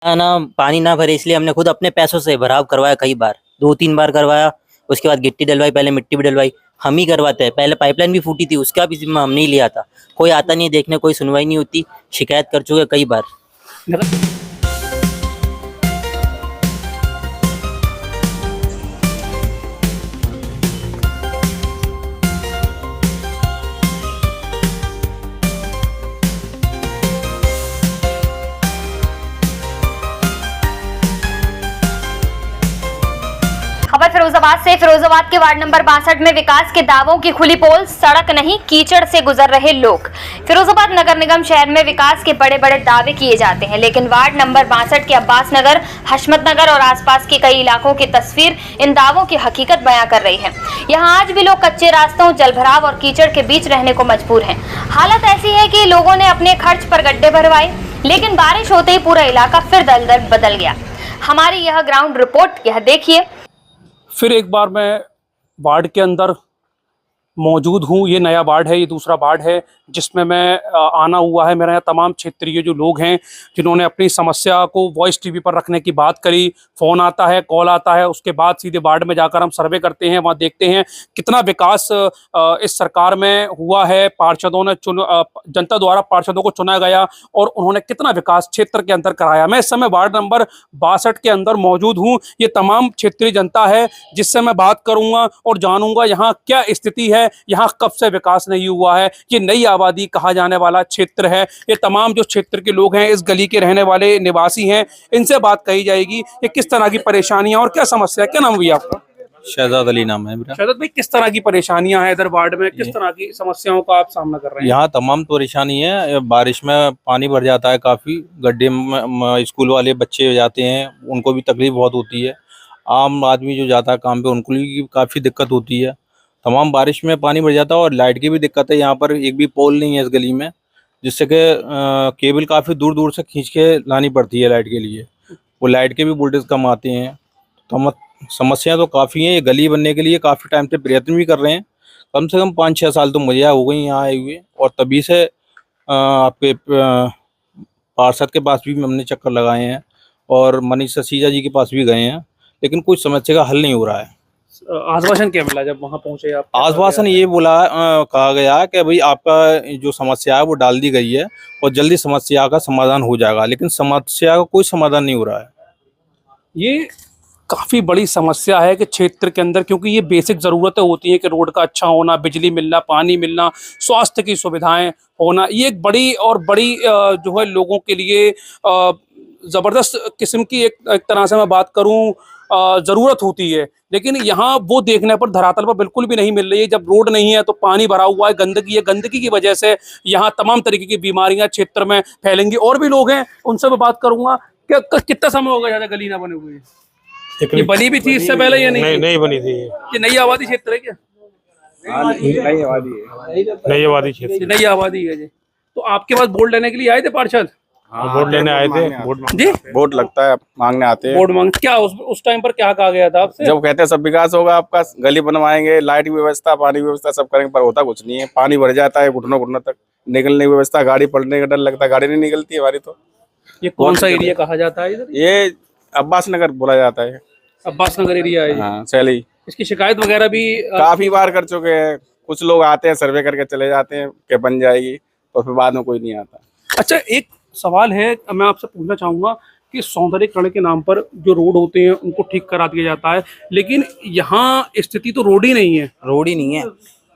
ना पानी ना भरे इसलिए हमने खुद अपने पैसों से भराव करवाया, कई बार 2-3 बार करवाया। उसके बाद गिट्टी डलवाई, पहले मिट्टी भी डलवाई, हम ही करवाते हैं। पहले पाइपलाइन भी फूटी थी, उसका भी जिम्मा हमने ही लिया था। कोई आता नहीं देखने, कोई सुनवाई नहीं होती, शिकायत कर चुके कई बार। खबर फिरोजाबाद से। फिरोजाबाद के वार्ड नंबर 62 में विकास के दावों की खुली पोल, सड़क नहीं कीचड़ से गुजर रहे लोग। फिरोजाबाद नगर निगम शहर में विकास के बड़े बड़े दावे किए जाते हैं, लेकिन वार्ड नंबर 62 के अब्बास नगर, हशमत नगर और आसपास के कई इलाकों की तस्वीर इन दावों की हकीकत बयां कर रही है। यहाँ आज भी लोग कच्चे रास्तों, जलभराव और कीचड़ के बीच रहने को मजबूर हैं। हालत ऐसी है कि लोगों ने अपने खर्च पर गड्ढे भरवाए, लेकिन बारिश होते ही पूरा इलाका फिर दलदल बदल गया। हमारी यह ग्राउंड रिपोर्ट यह देखिए। फिर एक बार मैं वार्ड के अंदर मौजूद हूँ। ये नया वार्ड है, ये दूसरा वार्ड है जिसमें मैं आना हुआ है। मेरे यहाँ तमाम क्षेत्रीय जो लोग हैं जिन्होंने अपनी समस्या को वॉइस टीवी पर रखने की बात करी, फ़ोन आता है, कॉल आता है, उसके बाद सीधे वार्ड में जाकर हम सर्वे करते हैं। वहाँ देखते हैं कितना विकास इस सरकार में हुआ है। पार्षदों ने जनता द्वारा पार्षदों को चुना गया और उन्होंने कितना विकास क्षेत्र के अंदर कराया। मैं इस समय वार्ड नंबर 62 के अंदर मौजूद हूँ। ये तमाम क्षेत्रीय जनता है जिससे मैं बात करूँगा और जानूँगा यहाँ क्या स्थिति है, यहाँ कब से विकास नहीं हुआ है। ये नई आबादी कहा जाने वाला क्षेत्र है। ये तमाम जो क्षेत्र के लोग हैं, इस गली के रहने वाले निवासी हैं, इनसे बात कही जाएगी ये किस तरह की परेशानियां और क्या समस्या है। क्या नाम हुई आपका? शहजाद अली नाम है मेरा। शहजाद भाई, किस तरह की परेशानियां हैं इधर वार्ड में, किस तरह की समस्याओं का आप सामना कर रहे हैं? यहाँ तमाम परेशानी है। बारिश में पानी भर जाता है, काफ़ी गड्ढे में स्कूल वाले बच्चे जाते हैं, उनको भी तकलीफ बहुत होती है। आम आदमी जो जाता है काम पे, उनको भी काफ़ी दिक्कत होती है। तमाम बारिश में पानी भर जाता है और लाइट की भी दिक्कत है। यहाँ पर एक भी पोल नहीं है इस गली में, जिससे कि केबल काफ़ी दूर दूर से खींच के लानी पड़ती है लाइट के लिए। वो लाइट के भी वोल्टेज कम आते हैं। तो समस्या तो काफ़ी है। ये गली बनने के लिए काफ़ी टाइम से प्रयत्न भी कर रहे हैं। कम से कम 5-6 साल तो मुझे हो गई यहाँ आए हुए, और तभी से आपके पार्षद के पास भी हमने चक्कर लगाए हैं और मनीष ससीजा जी के पास भी गए हैं, लेकिन कुछ समस्या का हल नहीं हो रहा है। आश्वासन क्या मिला जब वहाँ पहुँचे आप? आश्वासन ये कहा गया कि भाई आपका जो समस्या है वो डाल दी गई है और जल्दी समस्या का समाधान हो जाएगा, लेकिन समस्या का कोई समाधान नहीं हो रहा है। ये काफ़ी बड़ी समस्या है कि क्षेत्र के अंदर, क्योंकि ये बेसिक ज़रूरतें होती हैं कि रोड का अच्छा होना, बिजली मिलना, पानी मिलना, स्वास्थ्य की सुविधाएं होना, ये एक बड़ी जो है लोगों के लिए ज़बरदस्त किस्म की एक तरह से मैं बात करूं ज़रूरत होती है। लेकिन यहाँ वो देखने पर धरातल पर बिल्कुल भी नहीं मिल रही है। जब रोड नहीं है तो पानी भरा हुआ है, गंदगी है, गंदगी की वजह से यहाँ तमाम तरीके की बीमारियां क्षेत्र में फैलेंगी। और भी लोग हैं, उनसे मैं बात करूंगा। कितना समय होगा ज़्यादा गली ना बने हुए? ये बनी भी थी इससे पहले या नहीं? नहीं बनी थी। ये नई आबादी क्षेत्र है क्या? नई आबादी क्षेत्र, नई आबादी है जी। तो आपके पास वोट लेने के लिए आए थे पार्षद? वोट लेने आए थे। जी, वोट लगता है, मांगने आते हैं। वोट मांग क्या उस टाइम पर क्या कहा गया था आपसे? जब कहते हैं सब विकास होगा आपका, गली बनवाएंगे, लाइट की व्यवस्था, पानी की व्यवस्था सब करेंगे, पर होता कुछ नहीं है। पानी भर जाता है घुटनों तक, निकलने की व्यवस्था, गाड़ी पलटने का डर लगता है, गाड़ी नहीं निकलती है हमारी। तो ये कौन सा एरिया कहा जाता है इधर? ये अब्बास नगर बोला जाता है। अब्बास नगर एरिया है। हाँ, सैली। इसकी शिकायत वगैरह भी काफी बार कर चुके हैं। कुछ लोग आते हैं, सर्वे करके चले जाते हैं कि बन जाएगी, और फिर बाद में कोई नहीं आता। अच्छा, एक सवाल है, मैं आपसे पूछना चाहूंगा कि सौंदर्यीकरण के नाम पर जो रोड होते हैं उनको ठीक करा दिया जाता है, लेकिन यहाँ स्थिति तो रोड ही नहीं है। रोड ही नहीं है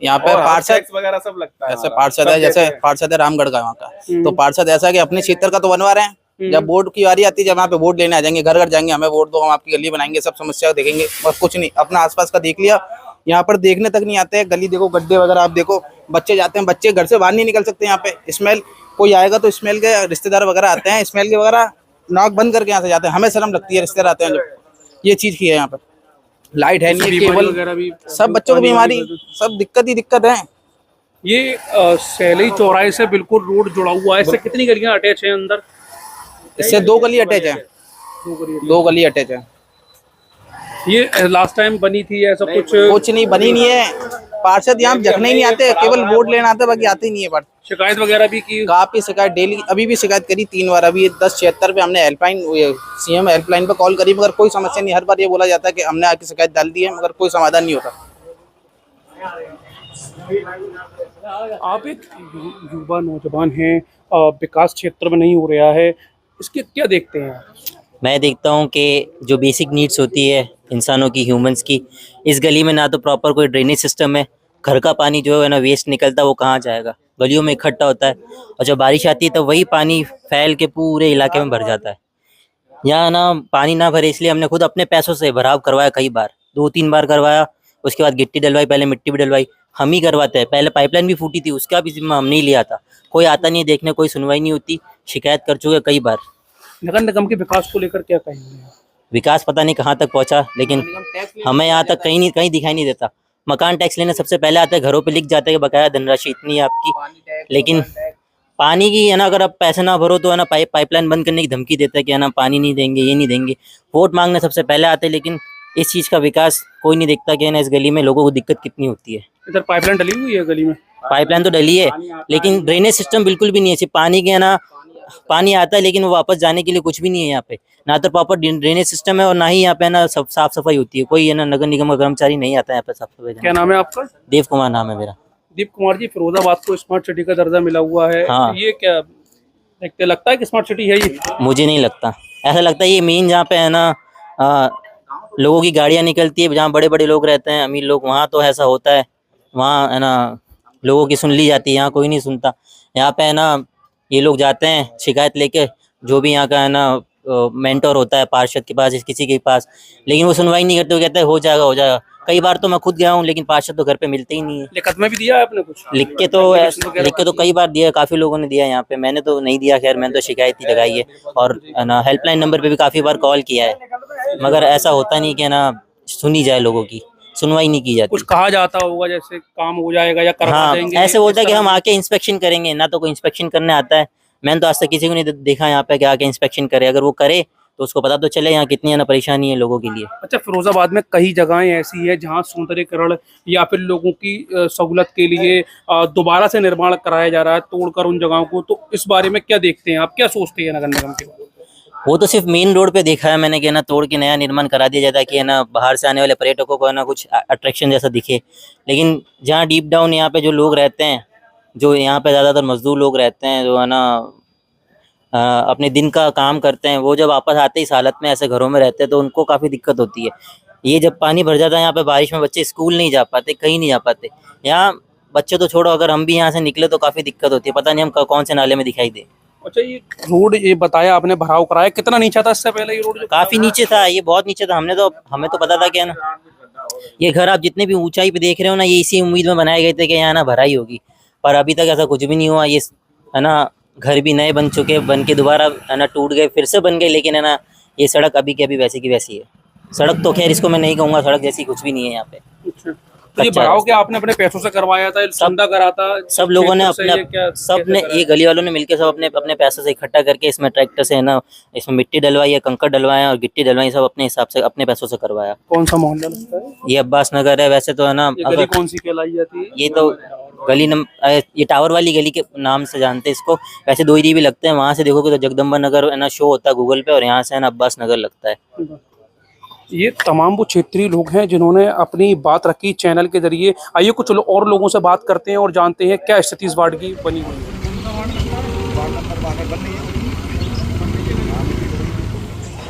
यहाँ पे। पार्षद वगैरह सब लगता है। ऐसे पार्षद है, जैसे पार्षद है रामगढ़ का वहाँ का, तो पार्षद ऐसा कि अपने क्षेत्र का तो बनवा रहे हैं। जब वोट की बारी आती है, जब वहाँ पे वोट लेने आ जाएंगे, घर घर जाएंगे, हमें वोट दो, हम आपकी गली बनाएंगे, सब समस्या देखेंगे, बस कुछ नहीं। अपना आसपास का देख लिया, यहाँ पर देखने तक नहीं आते हैं। गली देखो, गड्ढे वगैरह आप देखो, बच्चे जाते हैं, बच्चे घर से बाहर नहीं निकल सकते। यहाँ पे स्मेल, कोई आएगा तो स्मेल के, रिश्तेदार वगैरह आते हैं, स्मेल के वगैरह नाक बंद करके यहाँ से जाते हैं। हमें शर्म लगती है, रिश्तेदार आते हैं जब। ये चीज़ की है यहाँ पर। लाइट है नहीं, केबल वगैरह भी, सब बच्चों को बीमारी, सब दिक्कत ही दिक्कत है। ये सैली चौराहे से बिल्कुल रोड जुड़ा हुआ है। इससे कितनी गलियां अटैच हैं अंदर? इससे 2 गली अटैच है, 2 गली अटैच है। ये लास्ट टाइम बनी थी ऐसा कुछ? कुछ नहीं बनी, नहीं है। पार्षद यहाँ झकने ही नहीं आते, केवल वोट लेना आते, बाकी आते ही नहीं है। शिकायत वगैरह भी की? काफी शिकायत डेली, अभी भी शिकायत करी 3 बार। अभी 1076 पे हमने हेल्पलाइन, सीएम हेल्पलाइन पे कॉल करी, मगर कोई समस्या नहीं। हर बार ये बोला जाता है कि हमने आके शिकायत डाल दी है, मगर कोई समाधान नहीं होता। आप एक युवा नौजवान हैं, विकास क्षेत्र में नहीं हो रहा है, इसके क्या देखते हैं आप? मैं देखता हूँ कि जो बेसिक नीड्स होती है इंसानों की, ह्यूमंस की, इस गली में ना तो प्रॉपर कोई ड्रेनेज सिस्टम है। घर का पानी जो है ना वेस्ट निकलता है, वो कहाँ जाएगा? गलियों में इकट्ठा होता है, और जब बारिश आती है तो वही पानी फैल के पूरे इलाके में भर जाता है। यहाँ ना पानी ना भरे इसलिए हमने खुद अपने पैसों से भराव करवाया, कई बार 2-3 बार करवाया। उसके बाद गिट्टी डलवाई, पहले मिट्टी भी डलवाई। हम ही करवाते हैं। पहले पाइपलाइन भी फूटी थी, उसका भी जिम्मा हमने ही लिया था। कोई आता नहीं देखने, कोई सुनवाई नहीं होती। शिकायत कर चुके कई बार। नगर निगम के विकास को लेकर क्या कहेंगे? विकास पता नहीं कहाँ तक पहुँचा, लेकिन हमें यहाँ तक कहीं दिखाई नहीं देता। मकान टैक्स लेने सबसे पहले आता है, घरों पे लिख जाता है कि बकाया धनराशि इतनी है आपकी, लेकिन पानी की है ना, अगर आप पैसे ना भरो तो है ना पाइपलाइन बंद करने की धमकी देता है कि है ना पानी नहीं देंगे, ये नहीं देंगे। वोट मांगने सबसे पहले आते हैं, लेकिन इस चीज़ का विकास कोई नहीं देखता कि है ना इस गली में लोगों को दिक्कत कितनी होती है। इधर पाइपलाइन डली हुई है गली में? पाइपलाइन तो डली है, लेकिन ड्रेनेज सिस्टम बिल्कुल भी नहीं है। सिर्फ पानी के है ना, पानी आता है लेकिन वो वापस जाने के लिए कुछ भी नहीं है यहाँ पे। ना तो प्रॉपर ड्रेनेज सिस्टम है, और ना ही यहाँ पे है ना सब साफ सफाई होती है। कोई है ना नगर निगम का कर्मचारी नहीं आता है यहाँ पे साफ सफाई। क्या नाम है आपका? देव कुमार नाम है मेरा। दीप कुमार जी, फिरोजाबाद को स्मार्ट सिटी का दर्जा मिला हुआ है। हाँ। ये क्या देखते लगता है कि स्मार्ट सिटी है ये? मुझे नहीं लगता। ऐसा लगता है ये मेन जहाँ पे है ना लोगों की गाड़ियाँ निकलती है, जहाँ बड़े बड़े लोग रहते हैं, अमीर लोग, वहाँ तो ऐसा होता है। वहाँ है ना लोगों की सुन ली जाती है, यहाँ कोई नहीं सुनता। यहाँ पे है ना ये लोग जाते हैं शिकायत लेके, जो भी यहाँ का है ना मेंटर होता है पार्षद के पास, किसी के पास, लेकिन वो सुनवाई नहीं करते। वो कहते हैं हो जाएगा हो जाएगा। कई बार तो मैं खुद गया हूँ, लेकिन पार्षद तो घर पे मिलते ही नहीं है। लिखत में भी दिया है आपने कुछ? लिख के तो कई बार दिया, काफ़ी लोगों ने दिया यहाँ पे। मैंने तो नहीं दिया, खैर मैंने तो शिकायत ही लगाई है, और ना हेल्पलाइन नंबर पे भी काफ़ी बार कॉल किया है, मगर ऐसा होता नहीं कि ना सुनी जाए, लोगों की सुनवाई नहीं की जाती। कुछ कहा जाता होगा जैसे काम हो जाएगा या करवा हाँ, देंगे, ऐसे बोलता है कि हम आके इंस्पेक्शन करेंगे, ना तो कोई इंस्पेक्शन करने आता है। मैंने तो आज तक किसी को नहीं देखा यहाँ पे कि आके इंस्पेक्शन करे। अगर वो करे तो उसको पता तो चले यहाँ कितनी है ना परेशानी है लोगों के लिए। अच्छा, फिरोजाबाद में कई जगहें ऐसी है जहाँ सौंदर्यीकरण या फिर लोगों की सहूलत के लिए दोबारा से निर्माण कराया जा रहा है, तोड़कर उन जगहों को। तो इस बारे में क्या देखते हैं आप, क्या सोचते हैं नगर निगम के बारे में? वो तो सिर्फ मेन रोड पे देखा है मैंने कि ना तोड़ के नया निर्माण करा दिया जाता है कि है ना बाहर से आने वाले पर्यटकों को है ना कुछ अट्रैक्शन जैसा दिखे। लेकिन जहाँ डीप डाउन यहाँ पे जो लोग रहते हैं, जो यहाँ पे ज़्यादातर मजदूर लोग रहते हैं, जो है ना अपने दिन का काम करते हैं, वो जब वापस आते इस हालत में ऐसे घरों में रहते हैं तो उनको काफ़ी दिक्कत होती है। ये जब पानी भर जाता है यहाँ पे बारिश में, बच्चे स्कूल नहीं जा पाते, कहीं नहीं जा पाते। यहाँ बच्चे तो छोड़ो, अगर हम भी यहाँ से निकले तो काफ़ी दिक्कत होती है। पता नहीं हम कौन से नाले में दिखाई दे। अच्छा, ये रोड ये बताया आपने भराव कराया, कितना नीचा था इससे पहले ये रोड? काफ़ी नीचे था, ये बहुत नीचे था। हमें तो पता था कि ना ये घर आप जितने भी ऊंचाई पे देख रहे हो ना, ये इसी उम्मीद में बनाए गए थे कि यहाँ ना भराई होगी, पर अभी तक ऐसा कुछ भी नहीं हुआ। ये है ना घर भी नए बन चुके, बन के दोबारा है ना टूट गए, फिर से बन गए, लेकिन है ना ये सड़क अभी की अभी वैसी की वैसी है। सड़क तो खैर इसको मैं नहीं कहूँगा सड़क जैसी, कुछ भी नहीं है यहाँ पे। अच्छा, तो ये भराव क्या आपने अपने पैसों से करवाया था, चंदा करा था? सब लोगों ने अपने ये गली वालों ने मिलकर सब अपने पैसों से इकट्ठा करके इसमें ट्रैक्टर से है ना इसमें मिट्टी डलवाई है, कंकड़ डलवाए और गिट्टी डलवाई, सब अपने हिसाब से अपने पैसों से करवाया। कौन सा मोहल्ला लगता है ये अब्बास नगर है वैसे तो है ना। ये गली कौन सी कहलाई जाती है? ये तो गली ये टावर वाली गली के नाम से जानते हैं इसको। वैसे 2 ही भी लगते हैं। वहाँ से देखोगे तो जगदम्बा नगर है ना शो होता है गूगल पे, और यहाँ से है ना अब्बास नगर लगता है। ये तमाम वो क्षेत्रीय लोग हैं जिन्होंने अपनी बात रखी चैनल के जरिए। आइए कुछ और लोगों से बात करते हैं और जानते हैं क्या स्थिति इस वार्ड की बनी हुई है।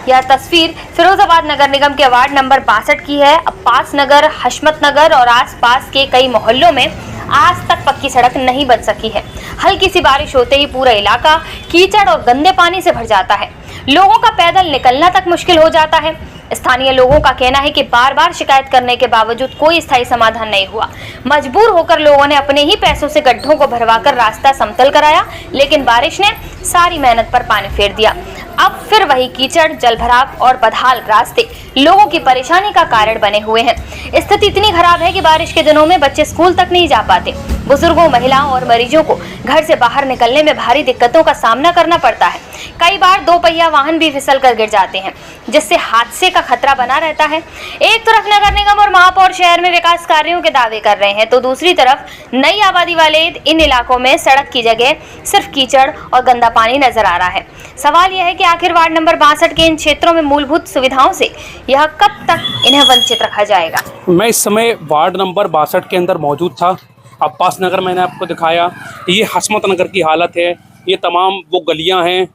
यह तस्वीर फिरोजाबाद नगर निगम के वार्ड नंबर 62 की है। अब्बास नगर, हशमत नगर और आसपास के कई मोहल्लों में आज तक पक्की सड़क नहीं बन सकी है। हल्की सी बारिश होते ही पूरा इलाका कीचड़ और गंदे पानी से भर जाता है। लोगों का पैदल निकलना तक मुश्किल हो जाता है। स्थानीय लोगों का कहना है कि बार बार शिकायत करने के बावजूद कोई स्थायी समाधान नहीं हुआ। मजबूर होकर लोगों ने अपने ही पैसों से गड्ढों को भरवाकर रास्ता समतल कराया, लेकिन बारिश ने सारी मेहनत पर पानी फेर दिया। अब फिर वही कीचड़, जलभराव और बदहाल रास्ते लोगों की परेशानी का कारण बने हुए हैं। स्थिति इतनी खराब है कि बारिश के दिनों में बच्चे स्कूल तक नहीं जा पाते। बुजुर्गों, महिलाओं और मरीजों को घर से बाहर निकलने में भारी दिक्कतों का सामना करना पड़ता है। कई बार 2 पहिया वाहन भी फिसल कर गिर जाते हैं, जिससे हादसे का खतरा बना रहता है। एक तरफ नगर निगम और महापौर शहर में विकास कार्यों के दावे कर रहे हैं, तो दूसरी तरफ नई आबादी वाले इन इलाकों में सड़क की जगह सिर्फ कीचड़ और गंदा पानी नजर आ रहा है। सवाल यह है कि आखिर वार्ड नंबर 62 के इन क्षेत्रों में मूलभूत सुविधाओं से यह कब तक इन्हें वंचित रखा जाएगा। मैं इस समय वार्ड नंबर 62 के अंदर मौजूद था। अब्बास नगर मैंने आपको दिखाया, ये हसमत नगर की हालत है। ये तमाम वो गलियां हैं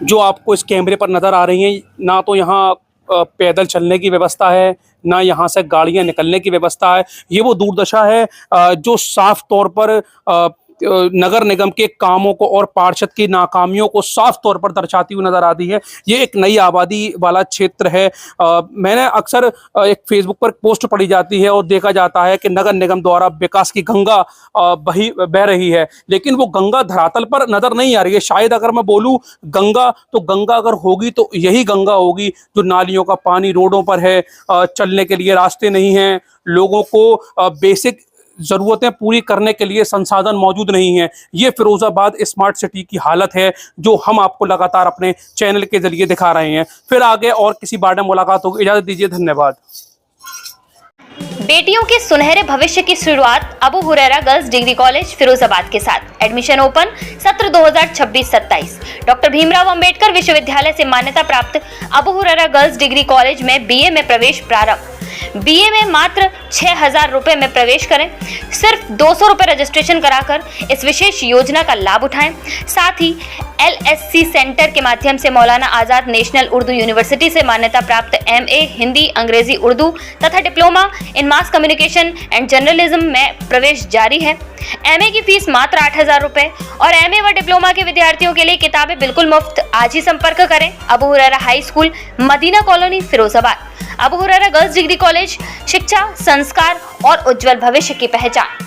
जो आपको इस कैमरे पर नज़र आ रही हैं। ना तो यहाँ पैदल चलने की व्यवस्था है, ना यहाँ से गाड़ियाँ निकलने की व्यवस्था है। ये वो दुर्दशा है जो साफ तौर पर नगर निगम के कामों को और पार्षद की नाकामियों को साफ तौर पर दर्शाती हुई नजर आती है। ये एक नई आबादी वाला क्षेत्र है। मैंने अक्सर एक फेसबुक पर पोस्ट पढ़ी जाती है और देखा जाता है कि नगर निगम द्वारा विकास की गंगा बह रही है, लेकिन वो गंगा धरातल पर नजर नहीं आ रही है। शायद अगर मैं बोलूँ गंगा, तो गंगा अगर होगी तो यही गंगा होगी जो नालियों का पानी रोडों पर है, चलने के लिए रास्ते नहीं हैं, लोगों को बेसिक ज़रूरतें पूरी करने के लिए संसाधन मौजूद नहीं है। ये फिरोजाबाद स्मार्ट सिटी की हालत है जो हम आपको लगातार अपने चैनल के जरिए दिखा रहे हैं। फिर आगे और किसी बार में मुलाकात होगी। इजाज़त दीजिए, धन्यवाद। बेटियों के सुनहरे भविष्य की शुरुआत Abu Huraira girls degree college Firozabad के साथ। एडमिशन ओपन सत्र 2026-27। डॉक्टर भीमराव अंबेडकर विश्वविद्यालय से मान्यता प्राप्त Abu Huraira girls degree college में बीए में प्रवेश प्रारंभ। बीए में मात्र 6,000 रुपए में प्रवेश करें। सिर्फ 200 रुपए रजिस्ट्रेशन कराकर इस विशेष योजना का लाभ उठाएं। साथ ही LSC सेंटर के माध्यम से मौलाना आजाद नेशनल उर्दू यूनिवर्सिटी से मान्यता प्राप्त MA हिंदी, अंग्रेजी, उर्दू तथा diploma in mass communication and journalism में प्रवेश जारी है। MA की फीस मात्र 8,000 रुपए और MA व डिप्लोमा के विद्यार्थियों के लिए किताबें बिल्कुल मुफ्त। आज ही संपर्क करें। Abu Huraira high school, Madina colony, Firozabad. Abu Huraira girls degree college, शिक्षा, संस्कार और उज्जवल भविष्य की पहचान।